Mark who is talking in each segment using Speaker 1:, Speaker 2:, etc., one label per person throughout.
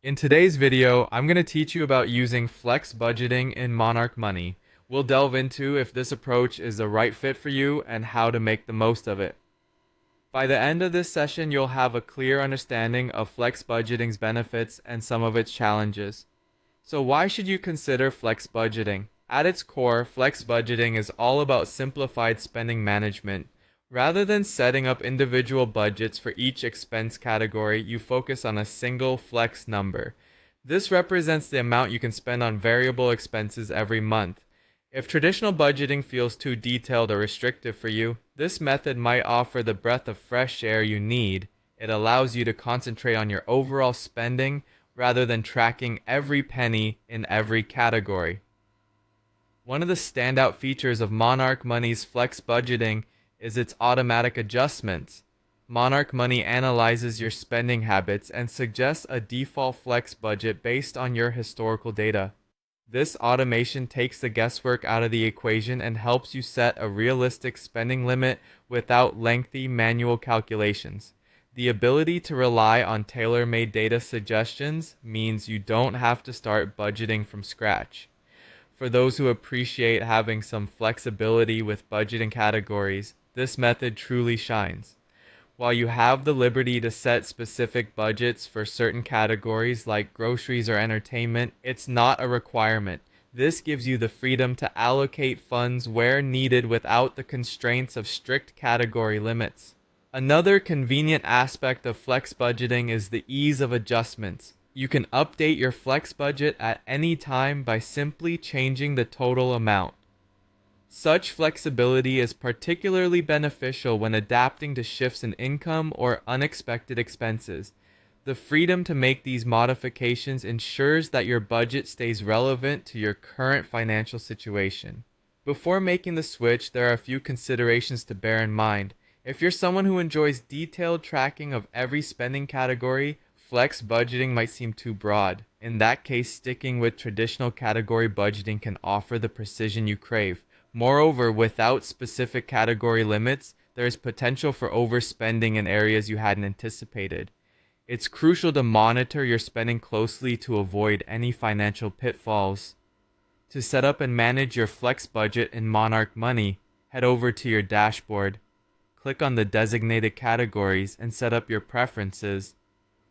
Speaker 1: In today's video, I'm going to teach you about using flex budgeting in Monarch Money. We'll delve into if this approach is the right fit for you and how to make the most of it. By the end of this session, you'll have a clear understanding of flex budgeting's benefits and some of its challenges. So why should you consider flex budgeting? At its core, flex budgeting is all about simplified spending management. Rather than setting up individual budgets for each expense category, you focus on a single flex number. This represents the amount you can spend on variable expenses every month. If traditional budgeting feels too detailed or restrictive for you, this method might offer the breath of fresh air you need. It allows you to concentrate on your overall spending rather than tracking every penny in every category. One of the standout features of Monarch Money's flex budgeting is its automatic adjustments. Monarch Money analyzes your spending habits and suggests a default flex budget based on your historical data. This automation takes the guesswork out of the equation and helps you set a realistic spending limit without lengthy manual calculations. The ability to rely on tailor-made data suggestions means you don't have to start budgeting from scratch. For those who appreciate having some flexibility with budgeting categories, this method truly shines. While you have the liberty to set specific budgets for certain categories like groceries or entertainment, it's not a requirement. This gives you the freedom to allocate funds where needed without the constraints of strict category limits. Another convenient aspect of flex budgeting is the ease of adjustments. You can update your flex budget at any time by simply changing the total amount. Such flexibility is particularly beneficial when adapting to shifts in income or unexpected expenses. The freedom to make these modifications ensures that your budget stays relevant to your current financial situation. Before making the switch, there are a few considerations to bear in mind. If you're someone who enjoys detailed tracking of every spending category, flex budgeting might seem too broad. In that case, sticking with traditional category budgeting can offer the precision you crave. Moreover, without specific category limits, there is potential for overspending in areas you hadn't anticipated. It's crucial to monitor your spending closely to avoid any financial pitfalls. To set up and manage your flex budget in Monarch Money, head over to your dashboard. Click on the designated categories and set up your preferences.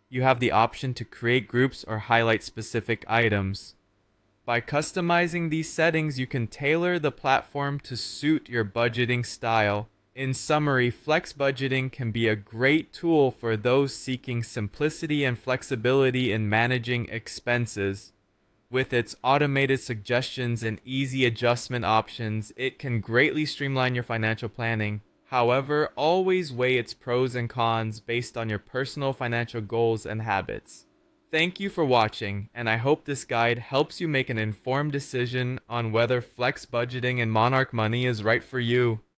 Speaker 1: You have the option to create groups or highlight specific items. By customizing these settings, you can tailor the platform to suit your budgeting style. In summary, flex budgeting can be a great tool for those seeking simplicity and flexibility in managing expenses. With its automated suggestions and easy adjustment options, it can greatly streamline your financial planning. However, always weigh its pros and cons based on your personal financial goals and habits. Thank you for watching, and I hope this guide helps you make an informed decision on whether flex budgeting in Monarch Money is right for you.